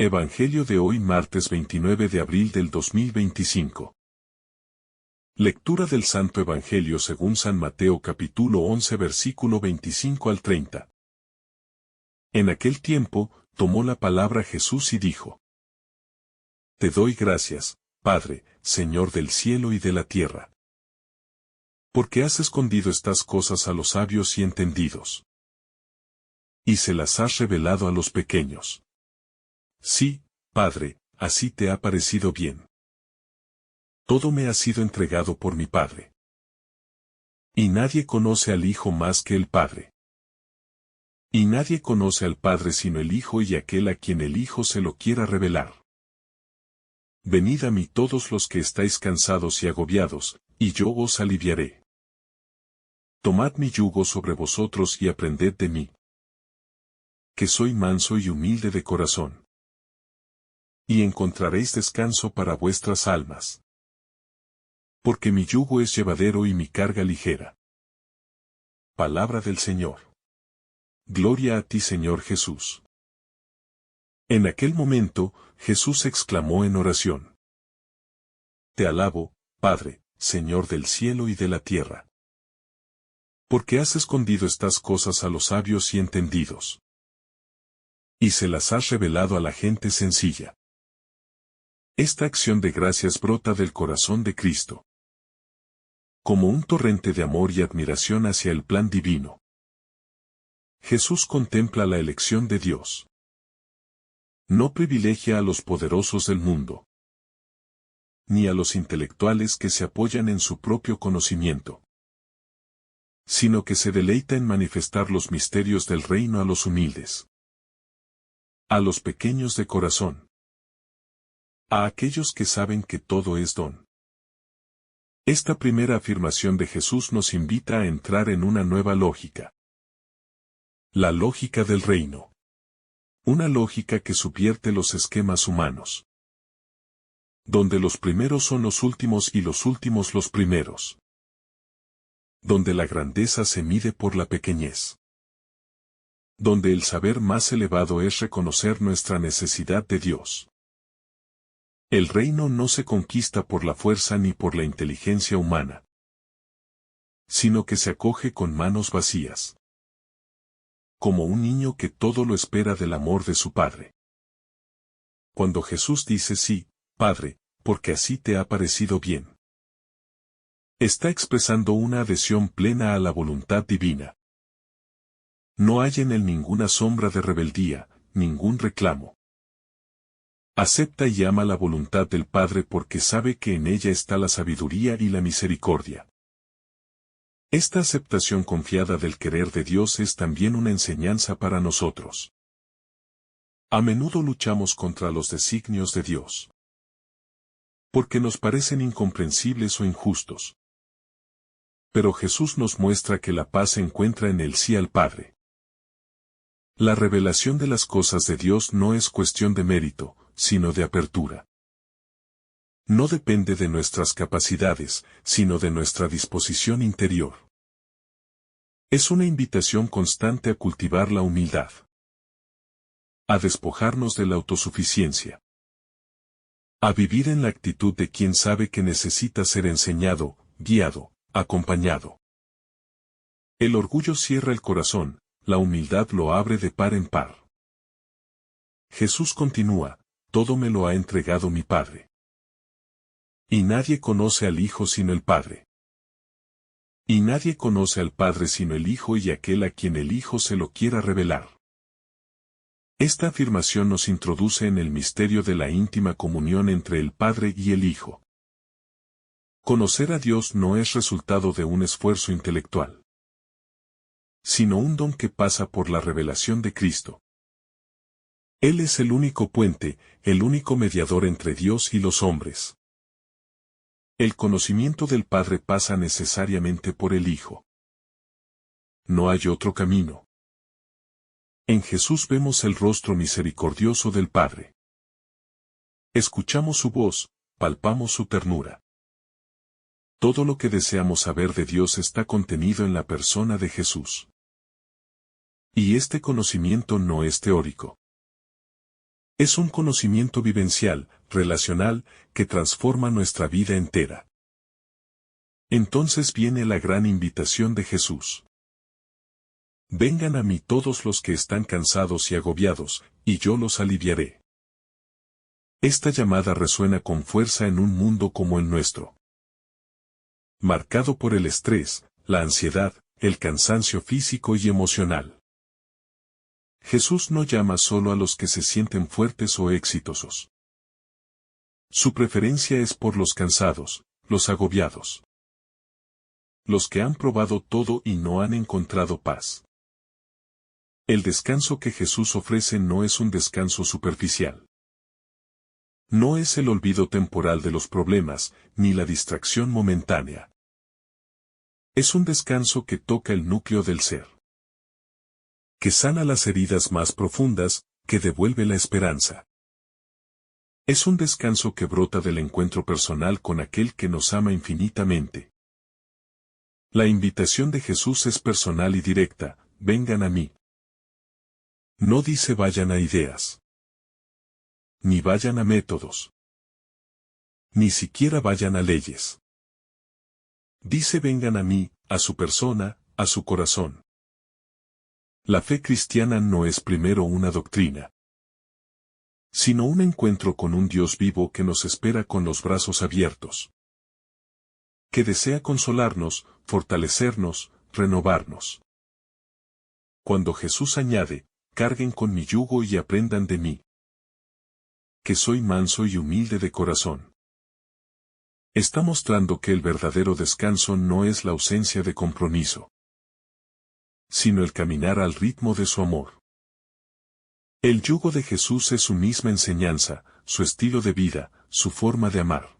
Evangelio de hoy martes 29 de abril del 2025. Lectura del Santo Evangelio según San Mateo capítulo 11 versículo 25 al 30. En aquel tiempo, tomó la palabra Jesús y dijo: Te doy gracias, Padre, Señor del cielo y de la tierra. Porque has escondido estas cosas a los sabios y entendidos. Y se las has revelado a los pequeños. Sí, Padre, así te ha parecido bien. Todo me ha sido entregado por mi Padre. Y nadie conoce al Hijo más que el Padre. Y nadie conoce al Padre sino el Hijo y aquel a quien el Hijo se lo quiera revelar. Venid a mí todos los que estáis cansados y agobiados, y yo os aliviaré. Tomad mi yugo sobre vosotros y aprended de mí, que soy manso y humilde de corazón. Y encontraréis descanso para vuestras almas. Porque mi yugo es llevadero y mi carga ligera. Palabra del Señor. Gloria a ti, Señor Jesús. En aquel momento, Jesús exclamó en oración: Te alabo, Padre, Señor del cielo y de la tierra. Porque has escondido estas cosas a los sabios y entendidos. Y se las has revelado a la gente sencilla. Esta acción de gracias brota del corazón de Cristo, como un torrente de amor y admiración hacia el plan divino. Jesús contempla la elección de Dios. No privilegia a los poderosos del mundo, ni a los intelectuales que se apoyan en su propio conocimiento, sino que se deleita en manifestar los misterios del reino a los humildes, a los pequeños de corazón, a aquellos que saben que todo es don. Esta primera afirmación de Jesús nos invita a entrar en una nueva lógica. La lógica del reino. Una lógica que subvierte los esquemas humanos, donde los primeros son los últimos y los últimos los primeros, donde la grandeza se mide por la pequeñez, donde el saber más elevado es reconocer nuestra necesidad de Dios. El reino no se conquista por la fuerza ni por la inteligencia humana, sino que se acoge con manos vacías, como un niño que todo lo espera del amor de su Padre. Cuando Jesús dice sí, Padre, porque así te ha parecido bien, está expresando una adhesión plena a la voluntad divina. No hay en él ninguna sombra de rebeldía, ningún reclamo. Acepta y ama la voluntad del Padre porque sabe que en ella está la sabiduría y la misericordia. Esta aceptación confiada del querer de Dios es también una enseñanza para nosotros. A menudo luchamos contra los designios de Dios, porque nos parecen incomprensibles o injustos. Pero Jesús nos muestra que la paz se encuentra en el sí al Padre. La revelación de las cosas de Dios no es cuestión de mérito, sino de apertura. No depende de nuestras capacidades, sino de nuestra disposición interior. Es una invitación constante a cultivar la humildad, a despojarnos de la autosuficiencia, a vivir en la actitud de quien sabe que necesita ser enseñado, guiado, acompañado. El orgullo cierra el corazón, la humildad lo abre de par en par. Jesús continúa: Todo me lo ha entregado mi Padre. Y nadie conoce al Hijo sino el Padre. Y nadie conoce al Padre sino el Hijo y aquel a quien el Hijo se lo quiera revelar. Esta afirmación nos introduce en el misterio de la íntima comunión entre el Padre y el Hijo. Conocer a Dios no es resultado de un esfuerzo intelectual, sino un don que pasa por la revelación de Cristo. Él es el único puente, el único mediador entre Dios y los hombres. El conocimiento del Padre pasa necesariamente por el Hijo. No hay otro camino. En Jesús vemos el rostro misericordioso del Padre. Escuchamos su voz, palpamos su ternura. Todo lo que deseamos saber de Dios está contenido en la persona de Jesús. Y este conocimiento no es teórico. Es un conocimiento vivencial, relacional, que transforma nuestra vida entera. Entonces viene la gran invitación de Jesús. Vengan a mí todos los que están cansados y agobiados, y yo los aliviaré. Esta llamada resuena con fuerza en un mundo como el nuestro, marcado por el estrés, la ansiedad, el cansancio físico y emocional. Jesús no llama solo a los que se sienten fuertes o exitosos. Su preferencia es por los cansados, los agobiados, los que han probado todo y no han encontrado paz. El descanso que Jesús ofrece no es un descanso superficial. No es el olvido temporal de los problemas, ni la distracción momentánea. Es un descanso que toca el núcleo del ser, que sana las heridas más profundas, que devuelve la esperanza. Es un descanso que brota del encuentro personal con aquel que nos ama infinitamente. La invitación de Jesús es personal y directa: vengan a mí. No dice vayan a ideas, ni vayan a métodos, ni siquiera vayan a leyes. Dice vengan a mí, a su persona, a su corazón. La fe cristiana no es primero una doctrina, sino un encuentro con un Dios vivo que nos espera con los brazos abiertos, que desea consolarnos, fortalecernos, renovarnos. Cuando Jesús añade: carguen con mi yugo y aprendan de mí, que soy manso y humilde de corazón, está mostrando que el verdadero descanso no es la ausencia de compromiso, sino el caminar al ritmo de su amor. El yugo de Jesús es su misma enseñanza, su estilo de vida, su forma de amar.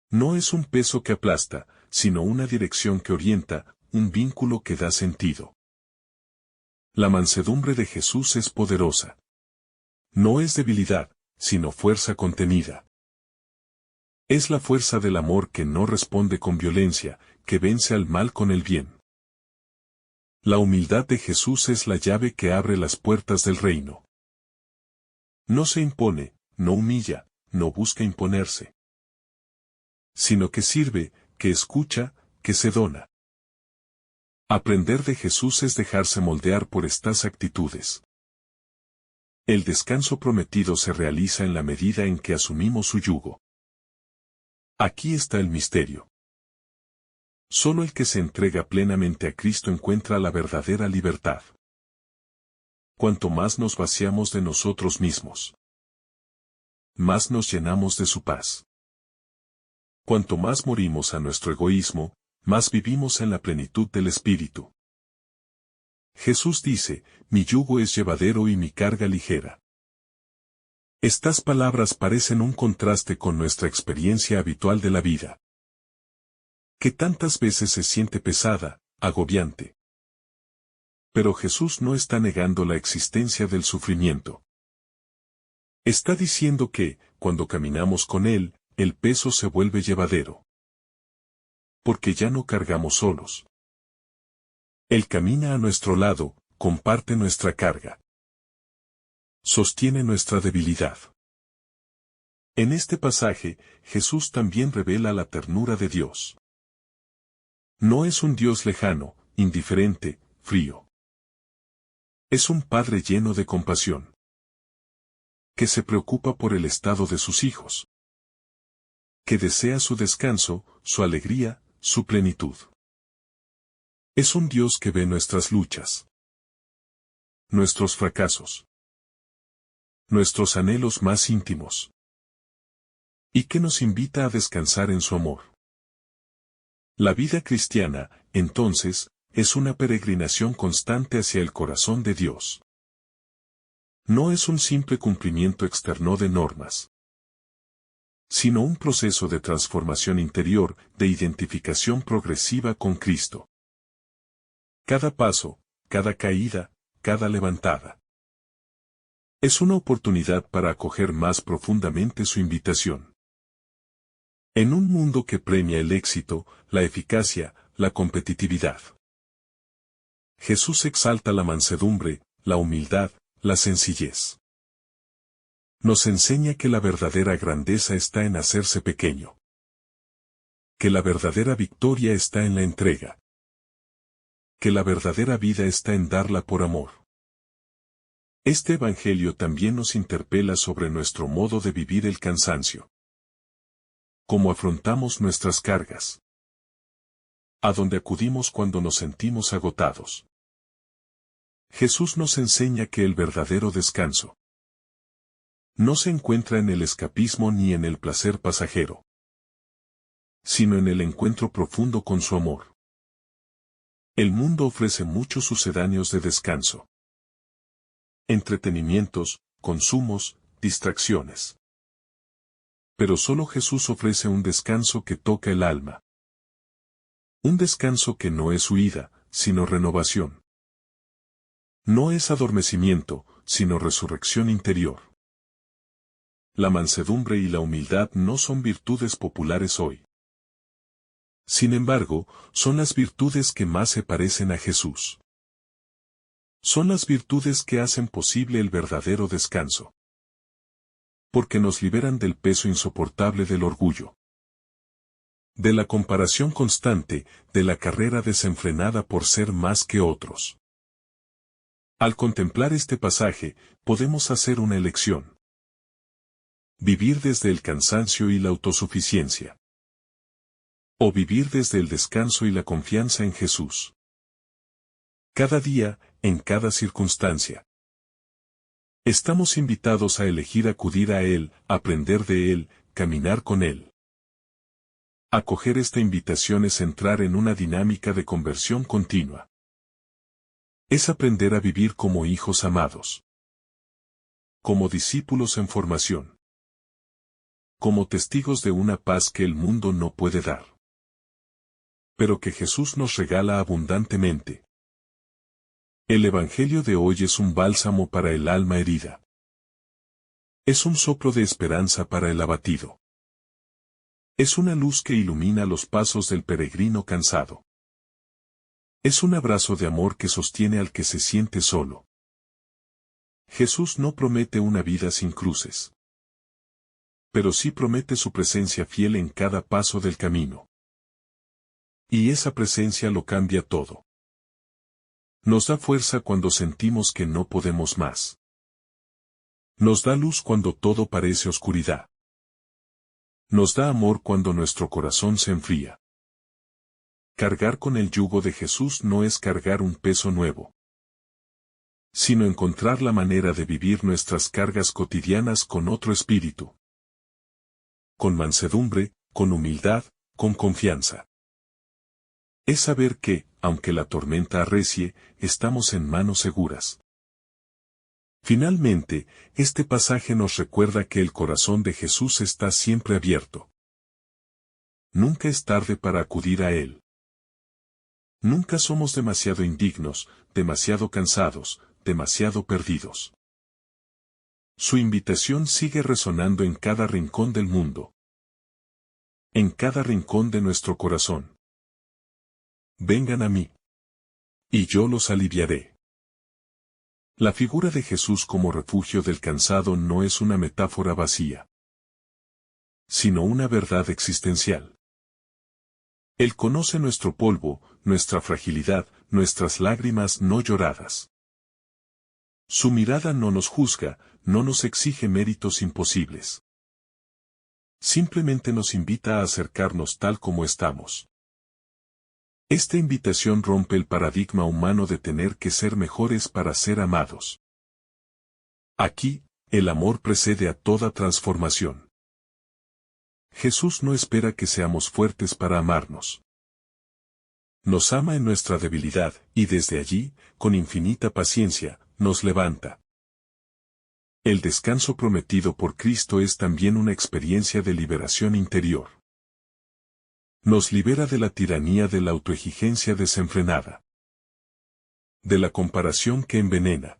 No es un peso que aplasta, sino una dirección que orienta, un vínculo que da sentido. La mansedumbre de Jesús es poderosa. No es debilidad, sino fuerza contenida. Es la fuerza del amor que no responde con violencia, que vence al mal con el bien. La humildad de Jesús es la llave que abre las puertas del reino. No se impone, no humilla, no busca imponerse, sino que sirve, que escucha, que se dona. Aprender de Jesús es dejarse moldear por estas actitudes. El descanso prometido se realiza en la medida en que asumimos su yugo. Aquí está el misterio. Solo el que se entrega plenamente a Cristo encuentra la verdadera libertad. Cuanto más nos vaciamos de nosotros mismos, más nos llenamos de su paz. Cuanto más morimos a nuestro egoísmo, más vivimos en la plenitud del Espíritu. Jesús dice: mi yugo es llevadero y mi carga ligera. Estas palabras parecen un contraste con nuestra experiencia habitual de la vida, que tantas veces se siente pesada, agobiante. Pero Jesús no está negando la existencia del sufrimiento. Está diciendo que, cuando caminamos con Él, el peso se vuelve llevadero, porque ya no cargamos solos. Él camina a nuestro lado, comparte nuestra carga, sostiene nuestra debilidad. En este pasaje, Jesús también revela la ternura de Dios. No es un Dios lejano, indiferente, frío. Es un Padre lleno de compasión, que se preocupa por el estado de sus hijos, que desea su descanso, su alegría, su plenitud. Es un Dios que ve nuestras luchas, nuestros fracasos, nuestros anhelos más íntimos, y que nos invita a descansar en su amor. La vida cristiana, entonces, es una peregrinación constante hacia el corazón de Dios. No es un simple cumplimiento externo de normas, sino un proceso de transformación interior, de identificación progresiva con Cristo. Cada paso, cada caída, cada levantada, es una oportunidad para acoger más profundamente su invitación. En un mundo que premia el éxito, la eficacia, la competitividad, Jesús exalta la mansedumbre, la humildad, la sencillez. Nos enseña que la verdadera grandeza está en hacerse pequeño. Que la verdadera victoria está en la entrega. Que la verdadera vida está en darla por amor. Este Evangelio también nos interpela sobre nuestro modo de vivir el cansancio. ¿Cómo afrontamos nuestras cargas? ¿A dónde acudimos cuando nos sentimos agotados? Jesús nos enseña que el verdadero descanso no se encuentra en el escapismo ni en el placer pasajero, sino en el encuentro profundo con su amor. El mundo ofrece muchos sucedáneos de descanso. Entretenimientos, consumos, distracciones. Pero solo Jesús ofrece un descanso que toca el alma. Un descanso que no es huida, sino renovación. No es adormecimiento, sino resurrección interior. La mansedumbre y la humildad no son virtudes populares hoy. Sin embargo, son las virtudes que más se parecen a Jesús. Son las virtudes que hacen posible el verdadero descanso. Porque nos liberan del peso insoportable del orgullo. De la comparación constante, de la carrera desenfrenada por ser más que otros. Al contemplar este pasaje, podemos hacer una elección. Vivir desde el cansancio y la autosuficiencia. O vivir desde el descanso y la confianza en Jesús. Cada día, en cada circunstancia. Estamos invitados a elegir acudir a Él, aprender de Él, caminar con Él. Acoger esta invitación es entrar en una dinámica de conversión continua. Es aprender a vivir como hijos amados. Como discípulos en formación. Como testigos de una paz que el mundo no puede dar. Pero que Jesús nos regala abundantemente. El Evangelio de hoy es un bálsamo para el alma herida. Es un soplo de esperanza para el abatido. Es una luz que ilumina los pasos del peregrino cansado. Es un abrazo de amor que sostiene al que se siente solo. Jesús no promete una vida sin cruces. Pero sí promete su presencia fiel en cada paso del camino. Y esa presencia lo cambia todo. Nos da fuerza cuando sentimos que no podemos más. Nos da luz cuando todo parece oscuridad. Nos da amor cuando nuestro corazón se enfría. Cargar con el yugo de Jesús no es cargar un peso nuevo, sino encontrar la manera de vivir nuestras cargas cotidianas con otro espíritu. Con mansedumbre, con humildad, con confianza. Es saber que, aunque la tormenta arrecie, estamos en manos seguras. Finalmente, este pasaje nos recuerda que el corazón de Jesús está siempre abierto. Nunca es tarde para acudir a Él. Nunca somos demasiado indignos, demasiado cansados, demasiado perdidos. Su invitación sigue resonando en cada rincón del mundo. En cada rincón de nuestro corazón. Vengan a mí. Y yo los aliviaré. La figura de Jesús como refugio del cansado no es una metáfora vacía, sino una verdad existencial. Él conoce nuestro polvo, nuestra fragilidad, nuestras lágrimas no lloradas. Su mirada no nos juzga, no nos exige méritos imposibles. Simplemente nos invita a acercarnos tal como estamos. Esta invitación rompe el paradigma humano de tener que ser mejores para ser amados. Aquí, el amor precede a toda transformación. Jesús no espera que seamos fuertes para amarnos. Nos ama en nuestra debilidad, y desde allí, con infinita paciencia, nos levanta. El descanso prometido por Cristo es también una experiencia de liberación interior. Nos libera de la tiranía de la autoexigencia desenfrenada. De la comparación que envenena.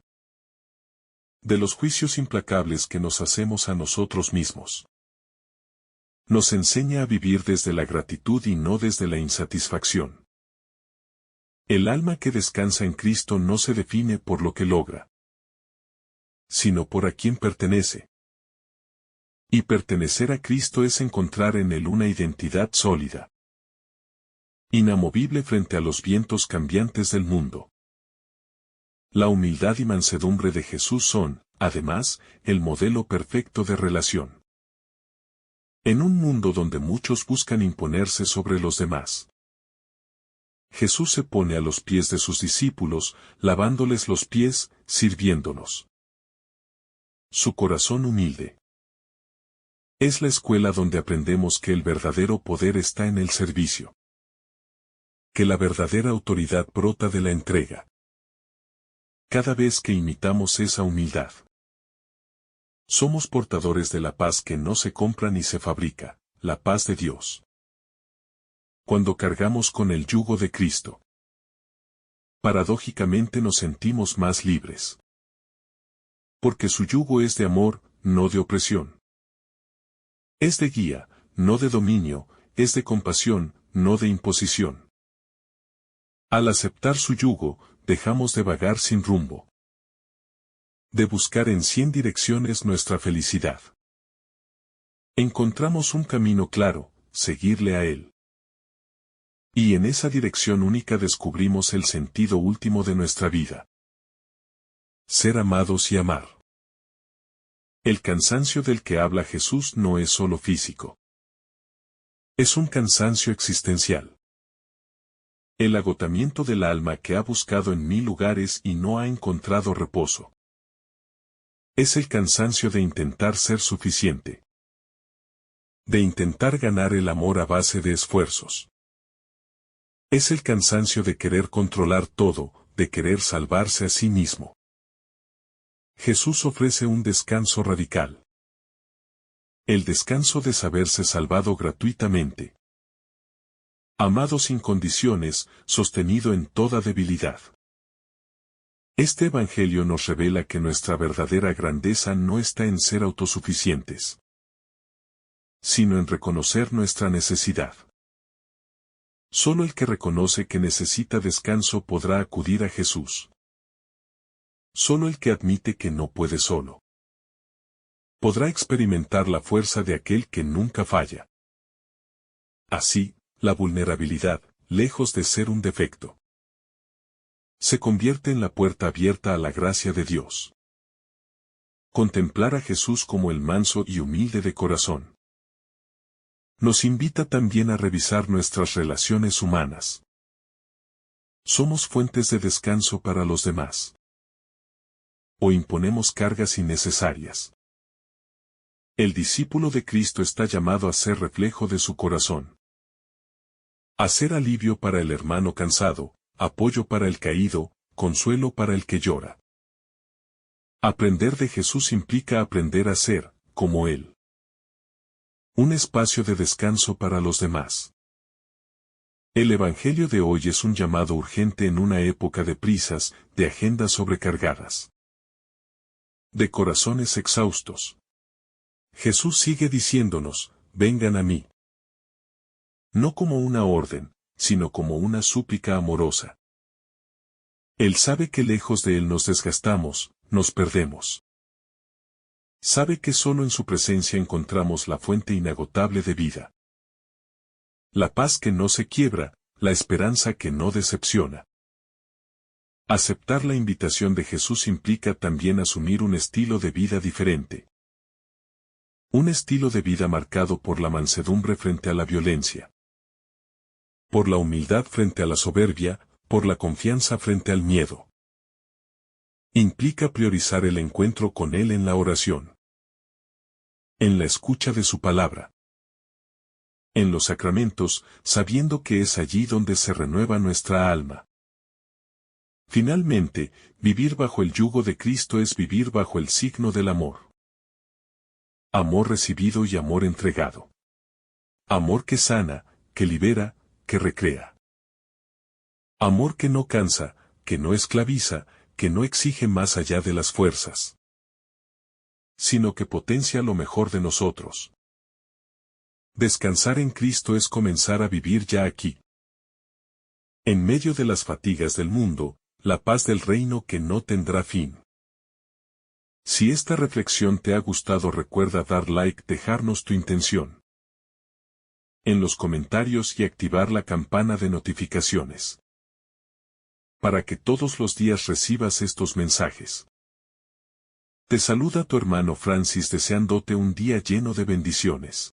De los juicios implacables que nos hacemos a nosotros mismos. Nos enseña a vivir desde la gratitud y no desde la insatisfacción. El alma que descansa en Cristo no se define por lo que logra, sino por a quien pertenece. Y pertenecer a Cristo es encontrar en Él una identidad sólida, inamovible frente a los vientos cambiantes del mundo. La humildad y mansedumbre de Jesús son, además, el modelo perfecto de relación. En un mundo donde muchos buscan imponerse sobre los demás, Jesús se pone a los pies de sus discípulos, lavándoles los pies, sirviéndonos. Su corazón humilde es la escuela donde aprendemos que el verdadero poder está en el servicio, que la verdadera autoridad brota de la entrega. Cada vez que imitamos esa humildad, somos portadores de la paz que no se compra ni se fabrica, la paz de Dios. Cuando cargamos con el yugo de Cristo, paradójicamente nos sentimos más libres. Porque su yugo es de amor, no de opresión. Es de guía, no de dominio, es de compasión, no de imposición. Al aceptar su yugo, dejamos de vagar sin rumbo, de buscar en 100 direcciones nuestra felicidad. Encontramos un camino claro, seguirle a Él. Y en esa dirección única descubrimos el sentido último de nuestra vida. Ser amados y amar. El cansancio del que habla Jesús no es solo físico. Es un cansancio existencial. El agotamiento del alma que ha buscado en 1000 lugares y no ha encontrado reposo. Es el cansancio de intentar ser suficiente. De intentar ganar el amor a base de esfuerzos. Es el cansancio de querer controlar todo, de querer salvarse a sí mismo. Jesús ofrece un descanso radical. El descanso de saberse salvado gratuitamente. Amado sin condiciones, sostenido en toda debilidad. Este Evangelio nos revela que nuestra verdadera grandeza no está en ser autosuficientes, sino en reconocer nuestra necesidad. Solo el que reconoce que necesita descanso podrá acudir a Jesús. Solo el que admite que no puede solo podrá experimentar la fuerza de aquel que nunca falla. Así, la vulnerabilidad, lejos de ser un defecto, se convierte en la puerta abierta a la gracia de Dios. Contemplar a Jesús como el manso y humilde de corazón nos invita también a revisar nuestras relaciones humanas. ¿Somos fuentes de descanso para los demás? ¿O imponemos cargas innecesarias? El discípulo de Cristo está llamado a ser reflejo de su corazón. A ser alivio para el hermano cansado, apoyo para el caído, consuelo para el que llora. Aprender de Jesús implica aprender a ser, como Él. Un espacio de descanso para los demás. El Evangelio de hoy es un llamado urgente en una época de prisas, de agendas sobrecargadas, de corazones exhaustos. Jesús sigue diciéndonos, vengan a mí. No como una orden, sino como una súplica amorosa. Él sabe que lejos de Él nos desgastamos, nos perdemos. Sabe que solo en su presencia encontramos la fuente inagotable de vida. La paz que no se quiebra, la esperanza que no decepciona. Aceptar la invitación de Jesús implica también asumir un estilo de vida diferente. Un estilo de vida marcado por la mansedumbre frente a la violencia. Por la humildad frente a la soberbia, por la confianza frente al miedo. Implica priorizar el encuentro con Él en la oración. En la escucha de su palabra. En los sacramentos, sabiendo que es allí donde se renueva nuestra alma. Finalmente, vivir bajo el yugo de Cristo es vivir bajo el signo del amor. Amor recibido y amor entregado. Amor que sana, que libera, que recrea. Amor que no cansa, que no esclaviza, que no exige más allá de las fuerzas, sino que potencia lo mejor de nosotros. Descansar en Cristo es comenzar a vivir ya aquí. En medio de las fatigas del mundo, la paz del reino que no tendrá fin. Si esta reflexión te ha gustado, recuerda dar like, dejarnos tu intención en los comentarios y activar la campana de notificaciones para que todos los días recibas estos mensajes. Te saluda tu hermano Francis deseándote un día lleno de bendiciones.